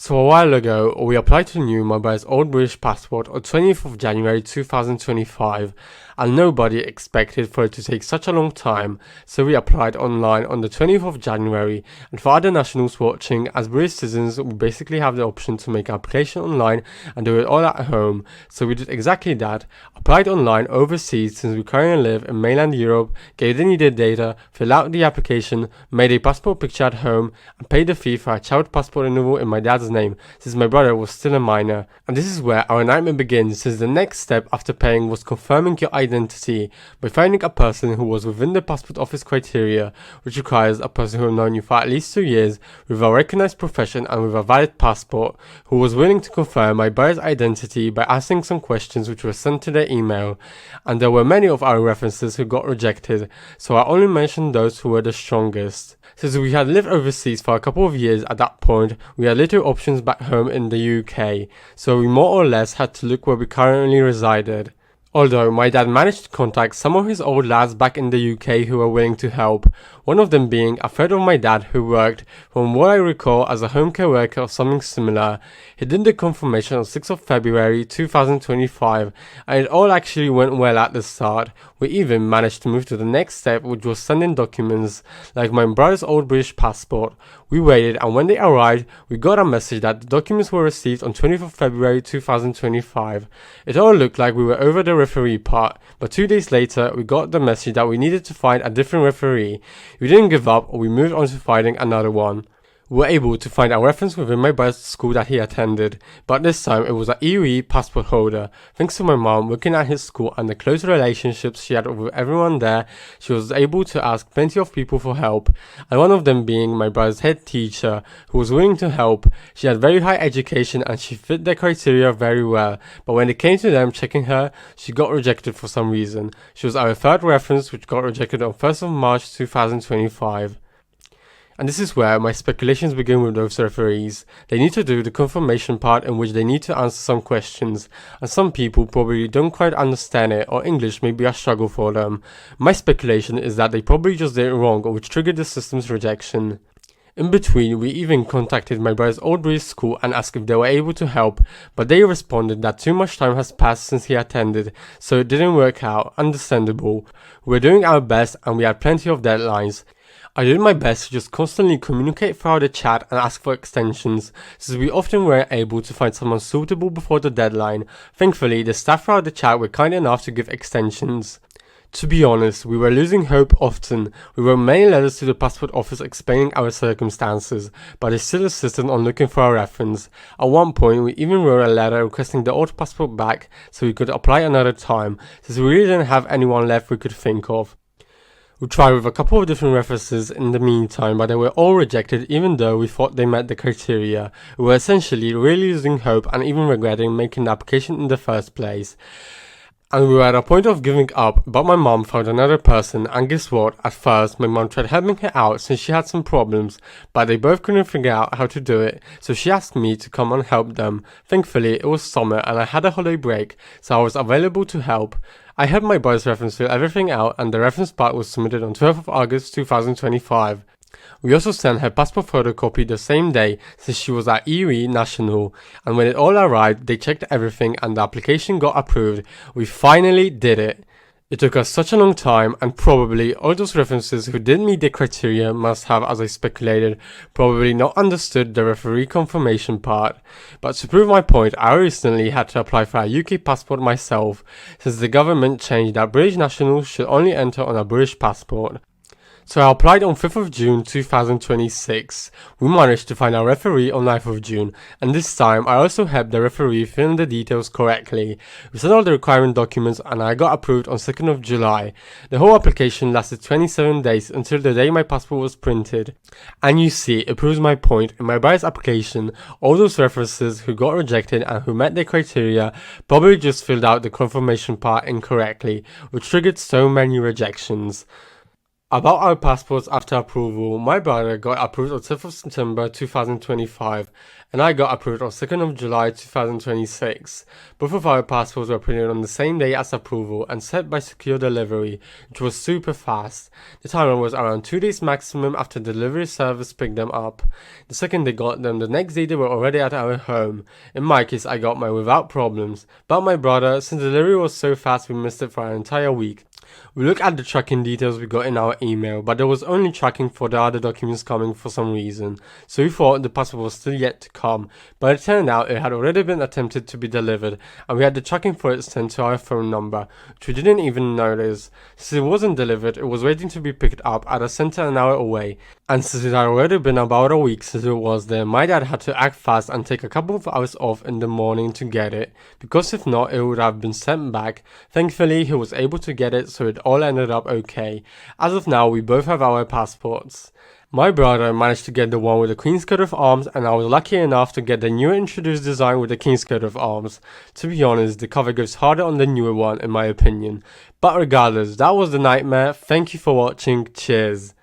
So a while ago, we applied to renew my brother's old British passport on 20th of January 2025, and nobody expected for it to take such a long time, so we applied online on the 20th of January, and for other nationals watching, as British citizens, we basically have the option to make application online and do it all at home, so we did exactly that, applied online overseas since we currently live in mainland Europe, gave the needed data, filled out the application, made a passport picture at home, and paid the fee for a child passport renewal in my dad's name, since my brother was still a minor. And this is where our nightmare begins, since the next step after paying was confirming your identity by finding a person who was within the passport office criteria, which requires a person who has known you for at least 2 years, with a recognized profession and with a valid passport, who was willing to confirm my brother's identity by asking some questions which were sent to their email. And there were many of our references who got rejected, so I only mentioned those who were the strongest. Since we had lived overseas for a couple of years at that point, we had little options back home in the UK, so we more or less had to look where we currently resided. Although my dad managed to contact some of his old lads back in the UK who were willing to help, one of them being a friend of my dad who worked, from what I recall, as a home care worker or something similar. He did the confirmation on 6th of February 2025, and it all actually went well at the start. We even managed to move to the next step, which was sending documents, like my brother's old British passport. We waited, and when they arrived, we got a message that the documents were received on 20th of February 2025. It all looked like we were over the referee part, but 2 days later, we got the message that we needed to find a different referee. We didn't give up, we moved on to finding another one. We were able to find a reference within my brother's school that he attended, but this time it was an EUE passport holder. Thanks to my mom working at his school and the close relationships she had with everyone there, she was able to ask plenty of people for help, and one of them being my brother's head teacher, who was willing to help. She had very high education and she fit the criteria very well, but when it came to them checking her, she got rejected for some reason. She was our third reference, which got rejected on 1st of March 2025. And this is where my speculations begin with those referees. They need to do the confirmation part, in which they need to answer some questions, and some people probably don't quite understand it, or English may be a struggle for them. My speculation is that they probably just did it wrong, which triggered the system's rejection. In between, we even contacted my brother's old British school and asked if they were able to help, but they responded that too much time has passed since he attended, so it didn't work out. Understandable. We were doing our best and we had plenty of deadlines. I did my best to just constantly communicate throughout the chat and ask for extensions, since we often weren't able to find someone suitable before the deadline. Thankfully, the staff throughout the chat were kind enough to give extensions. To be honest, we were losing hope often. We wrote many letters to the passport office explaining our circumstances, but they still insisted on looking for a reference. At one point, we even wrote a letter requesting the old passport back so we could apply another time, since we really didn't have anyone left we could think of. We tried with a couple of different references in the meantime, but they were all rejected even though we thought they met the criteria. We were essentially really losing hope and even regretting making the application in the first place. And we were at a point of giving up, but my mom found another person, and guess what? At first, my mom tried helping her out since she had some problems, but they both couldn't figure out how to do it, so she asked me to come and help them. Thankfully, it was summer and I had a holiday break, so I was available to help. I helped my brother's reference fill everything out, and the reference part was submitted on 12th of August 2025. We also sent her passport photocopy the same day, since she was at EUE National, and when it all arrived, they checked everything and the application got approved. We finally did it. It took us such a long time, and probably all those references who didn't meet the criteria must have, as I speculated, probably not understood the referee confirmation part. But to prove my point, I recently had to apply for a UK passport myself, since the government changed that British nationals should only enter on a British passport. So I applied on 5th of June 2026. We managed to find a referee on 9th of June, and this time I also helped the referee fill in the details correctly. We sent all the requirement documents and I got approved on 2nd of July. The whole application lasted 27 days until the day my passport was printed. And you see, it proves my point. In my brother's application, all those references who got rejected and who met the criteria probably just filled out the confirmation part incorrectly, which triggered so many rejections. About our passports after approval, my brother got approved on 7th of September 2025 and I got approved on 2nd of July 2026. Both of our passports were printed on the same day as approval and sent by secure delivery, which was super fast. The timeline was around 2 days maximum after delivery service picked them up. The second they got them, the next day they were already at our home. In my case, I got mine without problems, but my brother, since delivery was so fast, we missed it for an entire week. We looked at the tracking details we got in our email, but there was only tracking for the other documents coming for some reason, so we thought the passport was still yet to come, but it turned out it had already been attempted to be delivered, and we had the tracking for it sent to our phone number, which we didn't even notice. Since it wasn't delivered, it was waiting to be picked up at a center an hour away, and since it had already been about a week since it was there, my dad had to act fast and take a couple of hours off in the morning to get it, because if not, it would have been sent back. Thankfully, he was able to get it, so it all ended up okay. As of now, we both have our passports. My brother managed to get the one with the Queen's coat of arms, and I was lucky enough to get the new introduced design with the King's coat of arms. To be honest, the cover goes harder on the newer one in my opinion. But regardless, that was the nightmare. Thank you for watching. Cheers.